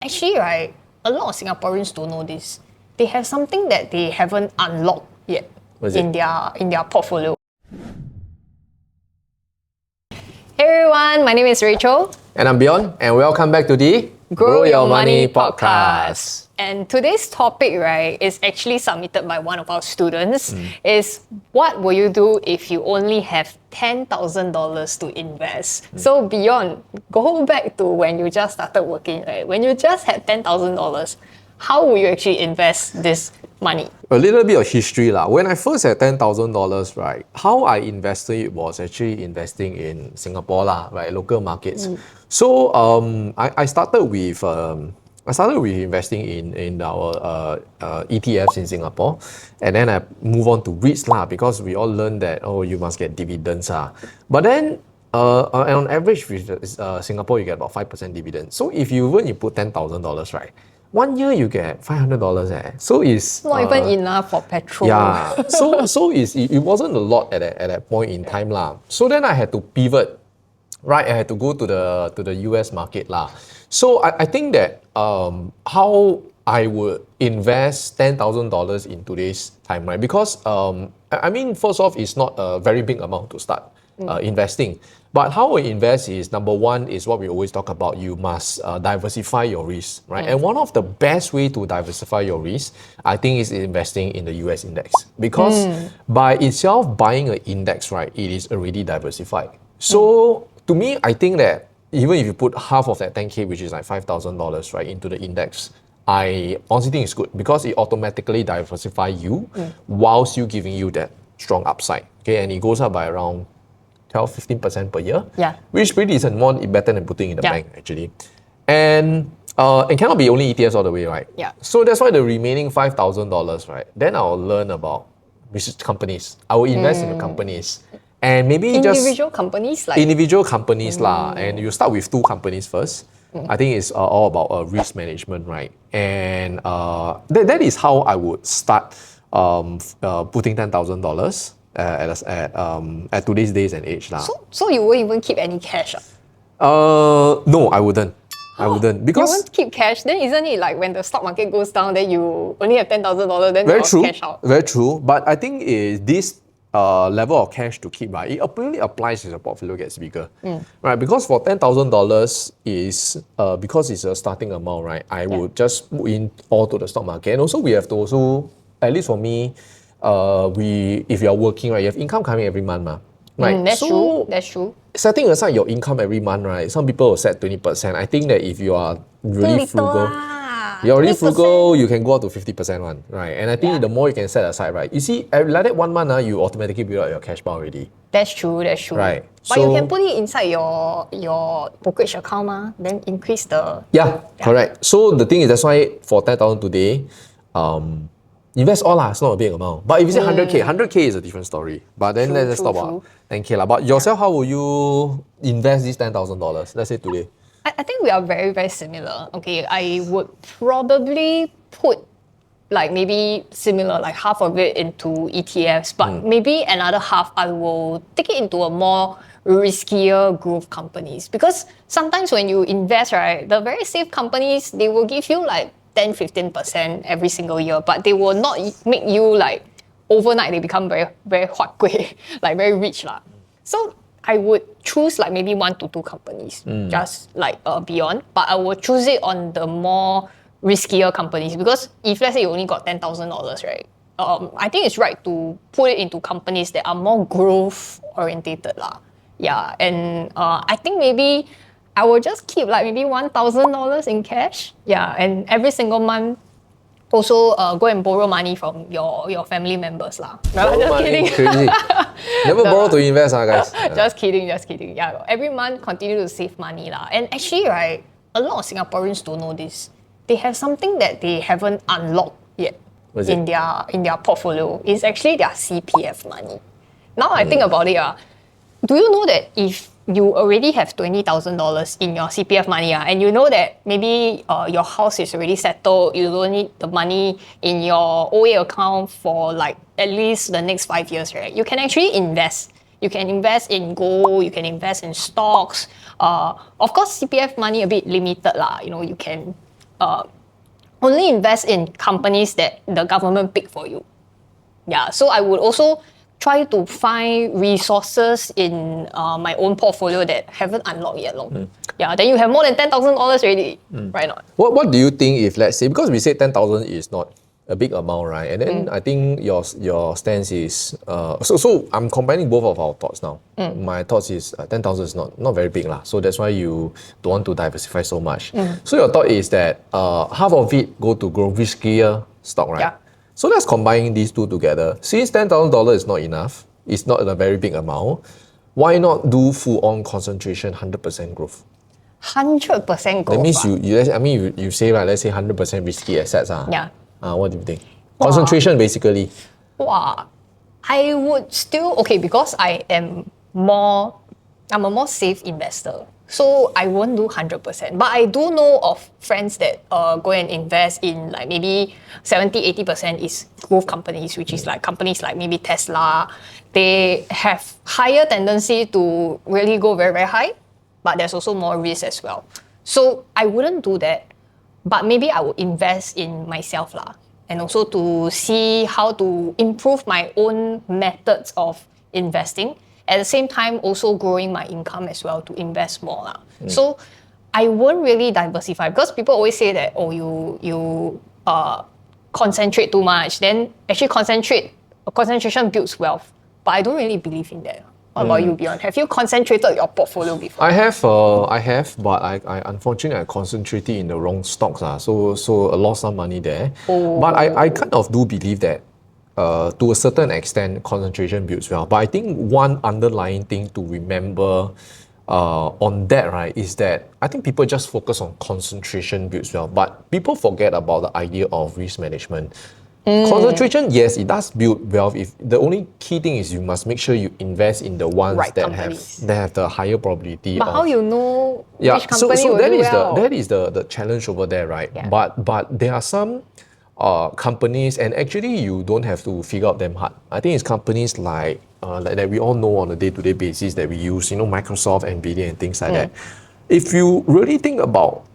Actually, right, a lot of Singaporeans don't know this. They have something that they haven't unlocked yet in their portfolio. Hey everyone, my name is Rachel. And I'm Bjorn, and welcome back to the Grow Your Money podcast. And today's topic, right, is actually submitted by one of our students. Is what will you do if you only have $10,000 to invest? So Bjorn, go back to when you just started working, right? When you just had $10,000, how will you actually invest this money? A little bit of history lah. When I first had $10,000, right, how I invested it was actually investing in Singapore lah, right, local markets. So I started with investing in our ETFs in Singapore, and then I move on to REITs lah, because we all learned that you must get dividends ah. But then on average with Singapore you get about 5% dividend. So if you put $10,000, right, 1 year you get $500 So it's not even enough for petrol. Yeah. So it wasn't a lot at that point in time lah. So then I had to pivot. Right, I had to go to the US market lah. So I think that how I would invest $10,000 in today's time, right? Because I mean, first off, it's not a very big amount to start investing. But how we invest is, number one, is what we always talk about. You must diversify your risk, right? And one of the best way to diversify your risk, I think, is investing in the US index. Because by itself, buying an index, right, it is already diversified. So to me, I think that even if you put half of that 10K, which is like $5,000, right, into the index, I honestly think it's good because it automatically diversifies you whilst you giving you that strong upside. Okay, and it goes up by around 12-15% per year, which is pretty decent, more better than putting in the bank actually. And it cannot be only ETFs all the way, right? So that's why the remaining $5,000, right, then I'll learn about research companies. I will invest in the companies. And maybe individual companies, like individual companies lah, and you start with 2 companies first. I think it's all about risk management, right? And that is how I would start putting $10,000 at today's days and age lah. So you won't even keep any cash? No, I wouldn't. I wouldn't, because you won't keep cash. Then isn't it like when the stock market goes down, then you only have $10,000, then you cash out? Very true. But I think this level of cash to keep, right, it only applies as your portfolio gets bigger, right? Because for $10,000 is because it's a starting amount, right? I would just put in all to the stock market, and also we have to also, at least for me, if you are working, right, you have income coming every month, right? That's true. That's true. Setting aside your income every month, right? Some people will set 20%. I think that if you are really frugal. You're already frugal, you can go up to 50% one, right? And I think the more you can set aside, right? You see, like that 1 month, you automatically build up your cash bar already. That's true, that's true. Right. But you can put it inside your brokerage account, then increase the... Yeah, correct. So the thing is, that's why for 10,000 today, invest all lah, it's not a big amount. But if you say 100K is a different story. But then let's talk about 10K lah. But yourself, how will you invest this $10,000? Let's say today. I think we are very, very similar. Okay, I would probably put like maybe similar, like half of it into ETFs, but maybe another half I will take it into a more riskier growth companies. Because sometimes when you invest, right, the very safe companies, they will give you like 10-15% every single year, but they will not make you like overnight they become very, very huat kueh, like very rich lah. So I would choose like maybe 1 to 2 companies, just like Bjorn, but I would choose it on the more riskier companies, because if let's say you only got $10,000, right, I think it's right to put it into companies that are more growth orientated lah. Yeah, and I think maybe I will just keep like maybe $1,000 in cash. Yeah, and every single month also go and borrow money from your family members lah. Just kidding. Crazy. Never borrow to invest, guys. Just kidding. Yeah, every month continue to save money lah. And actually, right, a lot of Singaporeans don't know this. They have something that they haven't unlocked yet in their portfolio. It's actually their CPF money. Now I think about it, do you know that if you already have $20,000 in your CPF money, and you know that maybe your house is already settled, you don't need the money in your OA account for like at least the next 5 years, right? You can actually invest. You can invest in gold, you can invest in stocks. Of course, CPF money a bit limited lah. You know, you can only invest in companies that the government pick for you. Yeah, so I would also try to find resources in my own portfolio that haven't unlocked yet. Yeah, then you have more than $10,000 already, right? Not. What do you think if, let's say, because we say 10,000 is not a big amount, right? And then I think your stance is so I'm combining both of our thoughts now. My thoughts is 10,000 is not very big lah. So that's why you don't want to diversify so much. So your thought is that half of it go to grow riskier stock, right? Yeah. So let's combine these two together. Since $10,000 is not enough, it's not a very big amount. Why not do full-on concentration, 100% growth? 100% growth. That means you say, right, let's say 100% risky assets. Yeah. What do you think? Concentration, basically. Wow. I would still, okay, because I'm a more safe investor. So I won't do 100%. But I do know of friends that go and invest in like maybe 70-80% is growth companies, which is like companies like maybe Tesla. They have higher tendency to really go very, very high, but there's also more risk as well. So I wouldn't do that, but maybe I would invest in myself lah, and also to see how to improve my own methods of investing. At the same time, also growing my income as well to invest more lah. So I won't really diversify because people always say that you concentrate too much. Then actually concentration builds wealth, but I don't really believe in that. What about you, Bjorn? Have you concentrated your portfolio before? I have, but I unfortunately I concentrated in the wrong stocks. So I lost some money there. But I kind of do believe that to a certain extent, concentration builds wealth. But I think one underlying thing to remember on that, right, is that I think people just focus on concentration builds wealth, but people forget about the idea of risk management. Concentration, yes, it does build wealth. If the only key thing is you must make sure you invest in the ones Right that companies. have the higher probability. But how you know which so company will that do is well? that is the challenge over there, right? Yeah. But there are some companies, and actually you don't have to figure out them hard. I think it's companies like that we all know on a day-to-day basis that we use, Microsoft, Nvidia, and things like that. If you really think about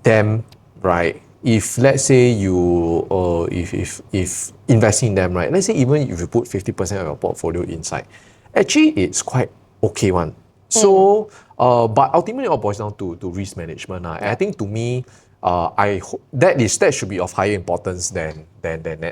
them, right? If let's say you if investing in them, right? Let's say even if you put 50% of your portfolio inside, actually it's quite okay one. So but ultimately it all boils down to risk management. And I think to me, that should be of higher importance than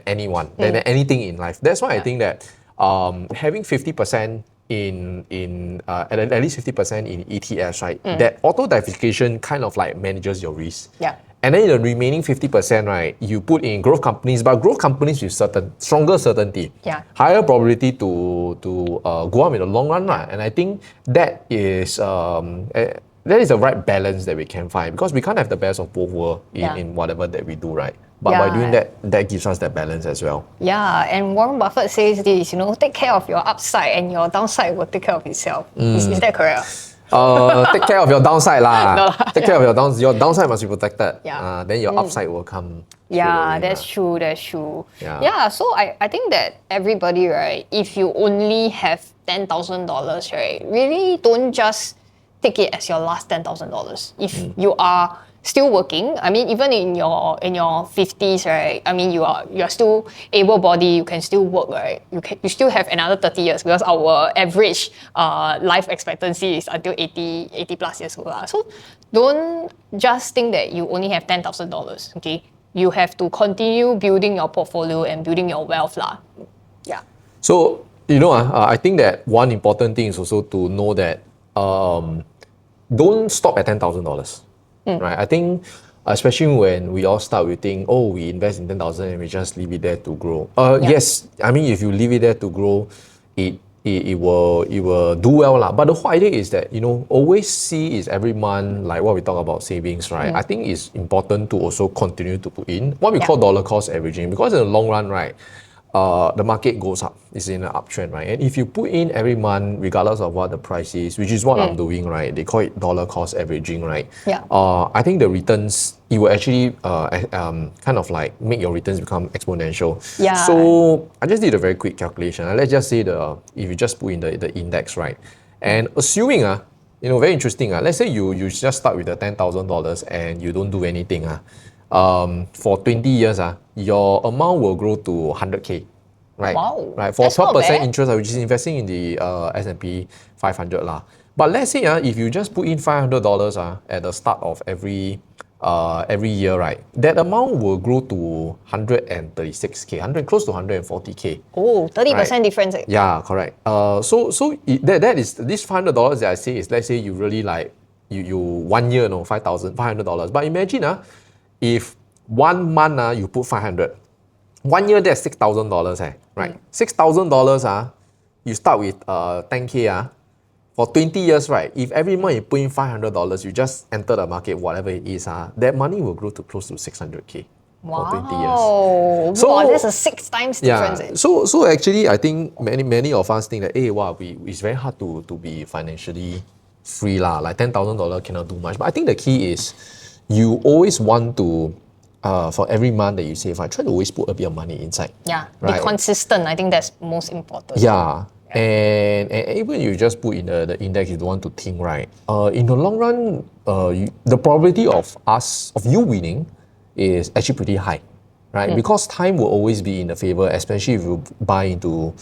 anyone, than anything in life. That's why I think that having 50% at least 50% in ETFs, right? That auto diversification kind of like manages your risk. Yeah. And then the remaining 50%, right, you put in growth companies, but growth companies with stronger certainty, higher probability to go up in the long run, right? And I think that is the right balance that we can find, because we can't have the best of both worlds in whatever that we do, right? But by doing that gives us that balance as well. Yeah, and Warren Buffett says this, take care of your upside and your downside will take care of itself. Is that correct? Take care of your downside lah. No, take care of your downside. Your downside must be protected. Yeah. Then your upside will come. Yeah, that's true. Yeah, so I think that everybody, right, if you only have $10,000, right, really don't just take it as your last $10,000. If you are still working, I mean, even in your 50s, right? I mean, you're still able-bodied, you can still work, right? You still have another 30 years, because our average life expectancy is until 80 plus years old. So don't just think that you only have $10,000, okay? You have to continue building your portfolio and building your wealth lah. Yeah. So, I think that one important thing is also to know that don't stop at $10,000. Right? I think, especially when we all start, we think, we invest in 10,000 and we just leave it there to grow. Yes, I mean, if you leave it there to grow, it will do well lah. But the whole idea is that, always see is every month, like what we talk about savings, right? I think it's important to also continue to put in what we call dollar cost averaging, because in the long run, right, the market goes up, it's in an uptrend, right? And if you put in every month, regardless of what the price is, which is what I'm doing, right? They call it dollar cost averaging, right? Yeah. I think the returns, it will actually kind of like make your returns become exponential. Yeah. So I just did a very quick calculation. Let's just say if you just put in the index, right? And assuming, very interesting. Let's say you just start with the $10,000 and you don't do anything. for 20 years, your amount will grow to 100K. Right? Wow, Right. For that's not 12% bad. interest, which is investing in the S&P 500 lah. But let's say if you just put in $500 at the start of every year, right? That amount will grow to 136K, close to 140K. Oh, 30% Right. difference. Yeah, correct. That is this $500 that I say is, let's say you really like you 1 year, $500. But imagine if 1 month you put 500, 1 year that's $6,000 right? $6,000 you start with 10K for 20 years, right? If every month you put in $500, you just enter the market, whatever it is, that money will grow to close to 600K for 20 years. Wow. So wow, that's a 6 times difference. yeah, so actually, I think many of us think that, hey, wow, it's very hard to be financially free lah. Like $10,000 cannot do much. But I think the key is you always want to, for every month that you save, try to always put a bit of money inside. Yeah, right? be consistent. I think that's most important. Yeah. And even you just put in the index, you don't want to think, right? In the long run, the probability of you winning is actually pretty high, right? Because time will always be in the favor, especially if you buy into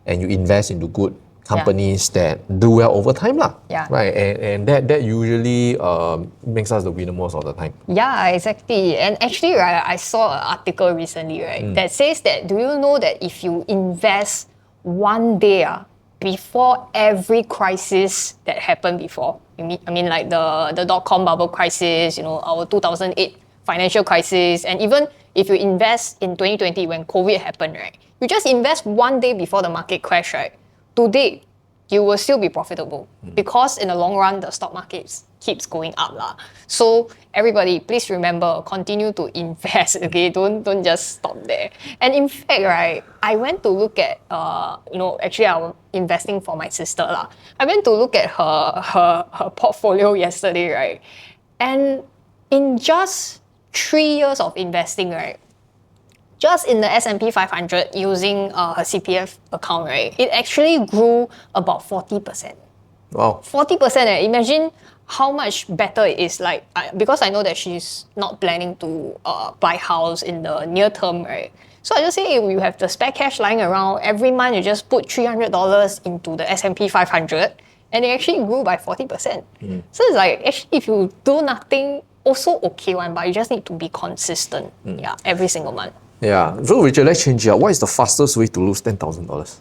and you invest into good companies that do well over time lah. Yeah. Right. And that usually makes us the winner most of the time. Yeah, exactly. And actually, right, I saw an article recently, right, that says that, do you know that if you invest one day before every crisis that happened before, I mean like the dot-com bubble crisis, our 2008 financial crisis, and even if you invest in 2020 when COVID happened, right, you just invest one day before the market crash, right, today, you will still be profitable because in the long run, the stock market keeps going up lah. So everybody, please remember, continue to invest, okay? Don't just stop there. And in fact, right, I went to look at, actually I was investing for my sister lah. I went to look at her portfolio yesterday, right? And in just 3 years of investing, right, just in the S&P 500 using her CPF account, right, it actually grew about 40%. Wow. 40%. Imagine how much better it is. Like, because I know that she's not planning to buy house in the near term, right? So I just say, if you have the spare cash lying around, every month you just put $300 into the S&P 500, and it actually grew by 40%. So it's like, actually, if you do nothing, also okay one, but you just need to be consistent, every single month. Yeah. So Richard, let's change it. What is the fastest way to lose $10,000?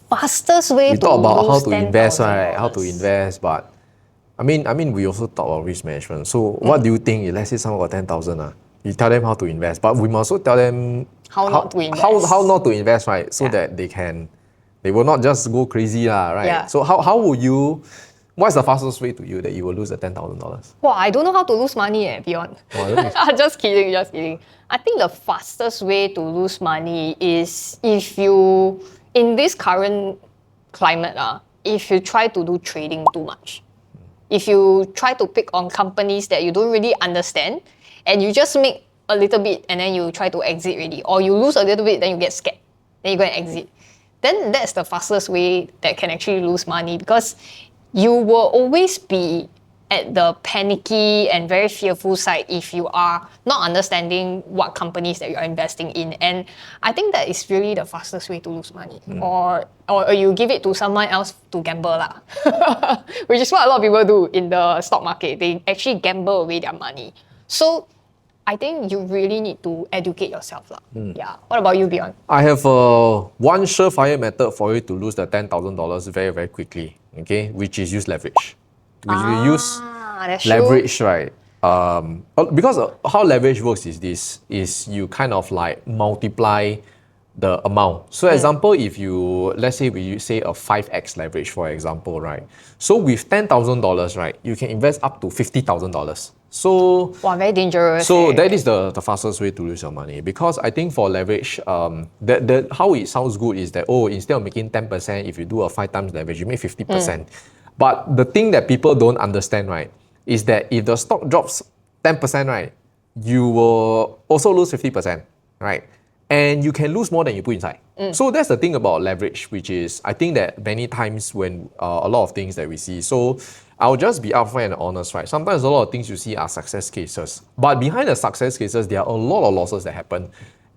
Fastest way We to talk about how lose to invest, right? How to $10,000. invest, but I mean, we also talk about risk management. So, what do you think? Let's say someone got 10,000, you tell them how to invest, but we must also tell them How not to invest. How not to invest, right? So that they will not just go crazy, right? Yeah. So, how would you? What's the fastest way to you that you will lose the $10,000? Wow, I don't know how to lose money, Bjorn. Just kidding. I think the fastest way to lose money is if you, in this current climate, if you try to do trading too much. If you try to pick on companies that you don't really understand, and you just make a little bit and then you try to exit already, or you lose a little bit, then you get scared, then you go and exit. Then that's the fastest way that can actually lose money, because you will always be at the panicky and very fearful side if you are not understanding what companies that you are investing in. And I think that is really the fastest way to lose money. Or you give it to someone else to gamble lah. Which is what a lot of people do in the stock market. They actually gamble away their money. So I think you really need to educate yourself lah. Yeah. What about you, Bjorn? I have one surefire method for you to lose the $10,000 very, very quickly. Okay, which is use leverage. You use That's leverage, true. right? Because how leverage works is you kind of like multiply the amount. So example, if you, let's say we say a 5x leverage, for example, right? So with $10,000, right, you can invest up to $50,000. So Wow, very dangerous. So that is the fastest way to lose your money, because I think for leverage, how it sounds good is that, instead of making 10%, if you do a 5 times leverage, you make 50%. But the thing that people don't understand, right, is that if the stock drops 10%, right, you will also lose 50%, right? And you can lose more than you put inside. So that's the thing about leverage, which is, I think that many times when a lot of things that we see. So I'll just be upfront and honest, right? Sometimes a lot of things you see are success cases. But behind the success cases, there are a lot of losses that happen.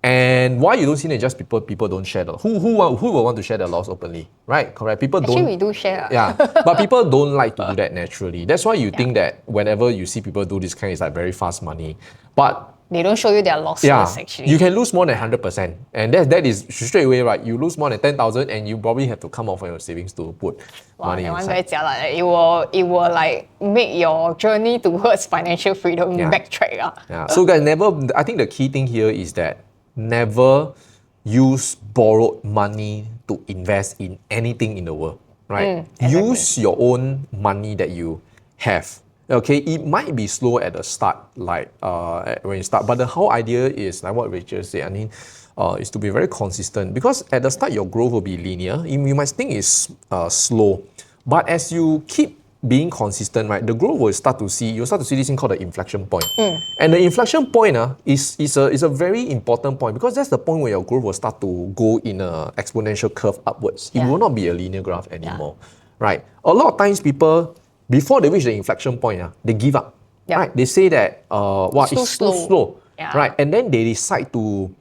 And why you don't see it, just people don't share the who will want to share the loss openly, right? Correct. People Actually, don't. we do share. Yeah, but people don't like to do that naturally. That's why you think that whenever you see people do this kind, it's like very fast money. But They don't show you their losses, actually. you can lose more than 100%, and that is straight away, right? You lose more than 10,000, and you probably have to come off from your savings to put money That one inside. very jialat. It will like make your journey towards financial freedom backtrack. Yeah. So guys, I think the key thing here is that never use borrowed money to invest in anything in the world, right? Exactly. Use your own money that you have. Okay, it might be slow at the start, like when you start, but the whole idea is like what Rachel said. I mean, is to be very consistent, because at the start your growth will be linear. You might think it's slow, but as you keep being consistent, right, the growth you'll start to see this thing called the inflection point. And the inflection point is a very important point, because that's the point where your growth will start to go in an exponential curve upwards. It will not be a linear graph anymore, right? A lot of times people, before they reach the inflection point, they give up, right? They say that, it's too slow, right? And then they decide to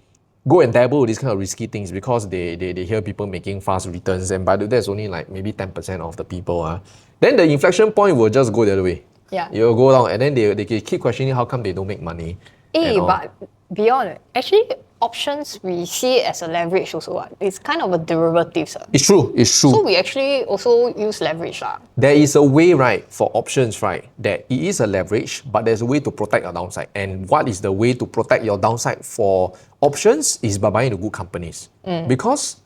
go and dabble with these kind of risky things because they hear people making fast returns, and by the way, that's only like maybe 10% of the people. Then the inflection point will just go the other way. It will go down, and then they keep questioning how come they don't make money. But Bjorn, actually, options we see it as a leverage also. It's kind of a derivative. It's true. So we actually also use leverage. There is a way, right, for options, right, that it is a leverage, but there's a way to protect your downside. And what is the way to protect your downside for options is by buying the good companies. Because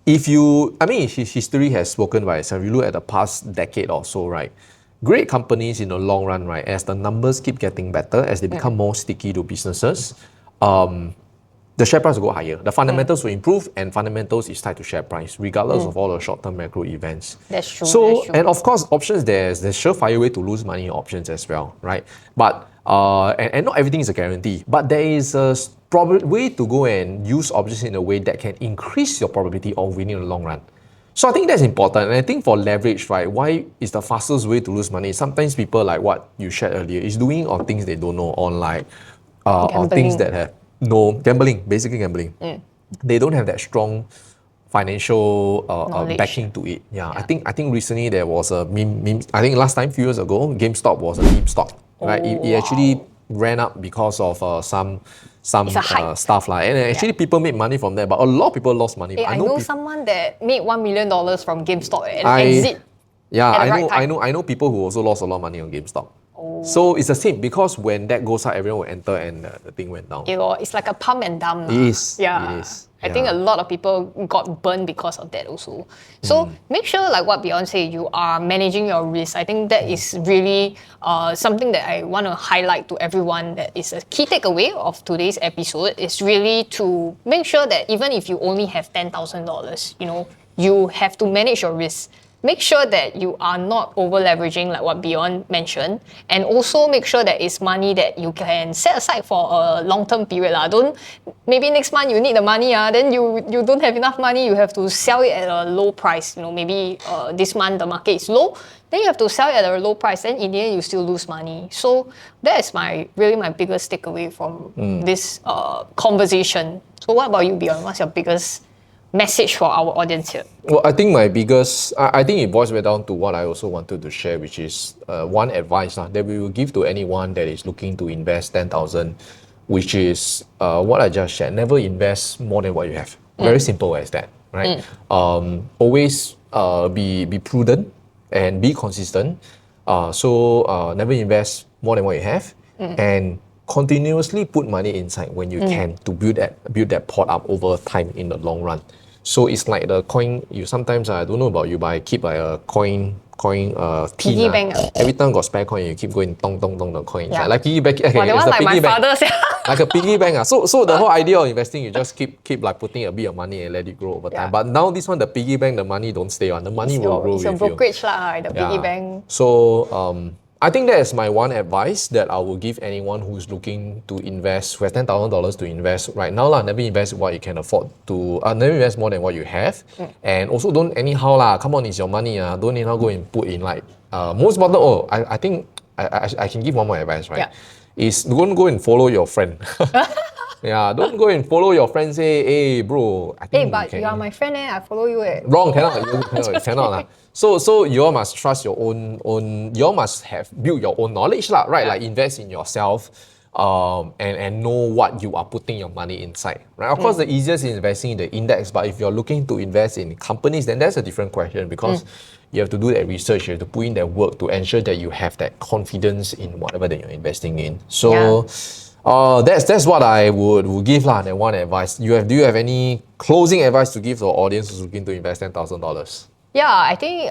history has spoken by itself. You look at the past decade or so, right, great companies in the long run, right, as the numbers keep getting better, as they become more sticky to businesses, the share price will go higher. The fundamentals will improve, and fundamentals is tied to share price, regardless of all the short-term macro events. That's true. So, and of course, options, there's surefire way to lose money in options as well, right? But and not everything is a guarantee, but there is a way to go and use options in a way that can increase your probability of winning in the long run. So I think that's important. And I think for leverage, right, why is the fastest way to lose money? Sometimes people, like what you shared earlier, is doing on things they don't know, on like on things that have no gambling, basically gambling. They don't have that strong financial backing to it. I think recently there was a meme. I think last time, few years ago, GameStop was a meme stock. Right, it actually ran up because of some stuff like, and actually people made money from that, but a lot of people lost money. I know someone that made $1 million from GameStop and exit. I know people who also lost a lot of money on GameStop. So it's the same, because when that goes up, everyone will enter, and the thing went down. It's like a pump and dump. It is. Yeah. It is. I think a lot of people got burned because of that also. So make sure, like what Bjorn said, you are managing your risk. I think that is really something that I want to highlight to everyone. That is a key takeaway of today's episode, is really to make sure that even if you only have $10,000, you have to manage your risk. Make sure that you are not over leveraging, like what Bjorn mentioned, and also make sure that it's money that you can set aside for a long-term period. Don't, maybe next month you need the money, then you don't have enough money, you have to sell it at a low price. Maybe this month the market is low, then you have to sell it at a low price, then in the end you still lose money. So that is really my biggest takeaway from this conversation. So what about you, Bjorn? What's your biggest message for our audience here? Well, I think I think it boils down to what I also wanted to share, which is one advice that we will give to anyone that is looking to invest 10,000, which is what I just shared. Never invest more than what you have. Very simple as that, right? Always be prudent and be consistent. So never invest more than what you have, and continuously put money inside when you can, to build that pot up over time in the long run. So it's like the coin. You sometimes, I don't know about you, but I keep like a coin piggy tin. bank. Every time got spare coin, you keep going dong the coins. Yeah. Like piggy bank. Okay, That it's one the like piggy my bank. father's. Like a piggy bank. So the whole idea of investing, you just keep like putting a bit of money and let it grow over time. But now this one, the piggy bank, the money don't stay on. The money will grow with you. It's a brokerage the piggy bank. So I think that is my one advice that I will give anyone who's looking to invest, who has $10,000 to invest right now lah. Never invest what you can afford to. Never invest more than what you have, and also don't anyhow lah. Come on, it's your money Don't anyhow go and put in like most important. Oh, I think I can give one more advice, right? Yeah. Is don't go and follow your friend. Yeah, don't go and follow your friend. Say, hey, bro, I think but you are my friend I follow you Wrong, cannot, cannot lah. So you all must trust your own. You all must have built your own knowledge lah, right? Like invest in yourself, and know what you are putting your money inside, right? Of course, the easiest is investing in the index, but if you're looking to invest in companies, then that's a different question because you have to do that research, you have to put in that work to ensure that you have that confidence in whatever that you're investing in. So. That's what I would give lah. That one advice. Do you have any closing advice to give to the audience who's looking to invest $10,000? Yeah, I think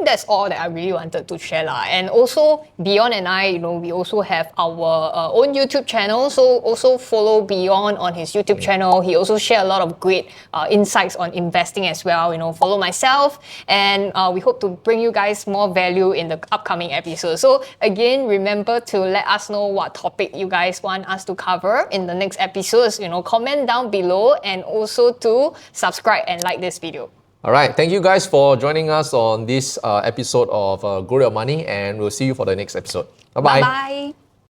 that's all that I really wanted to share lah. And also Bjorn and I, we also have our own YouTube channel. So also follow Bjorn on his YouTube channel. He also share a lot of great insights on investing as well. Follow myself, and we hope to bring you guys more value in the upcoming episodes. So again, remember to let us know what topic you guys want us to cover in the next episodes. Comment down below, and also to subscribe and like this video. All right, thank you guys for joining us on this episode of Grow Your Money, and we'll see you for the next episode. Bye-bye. Bye-bye.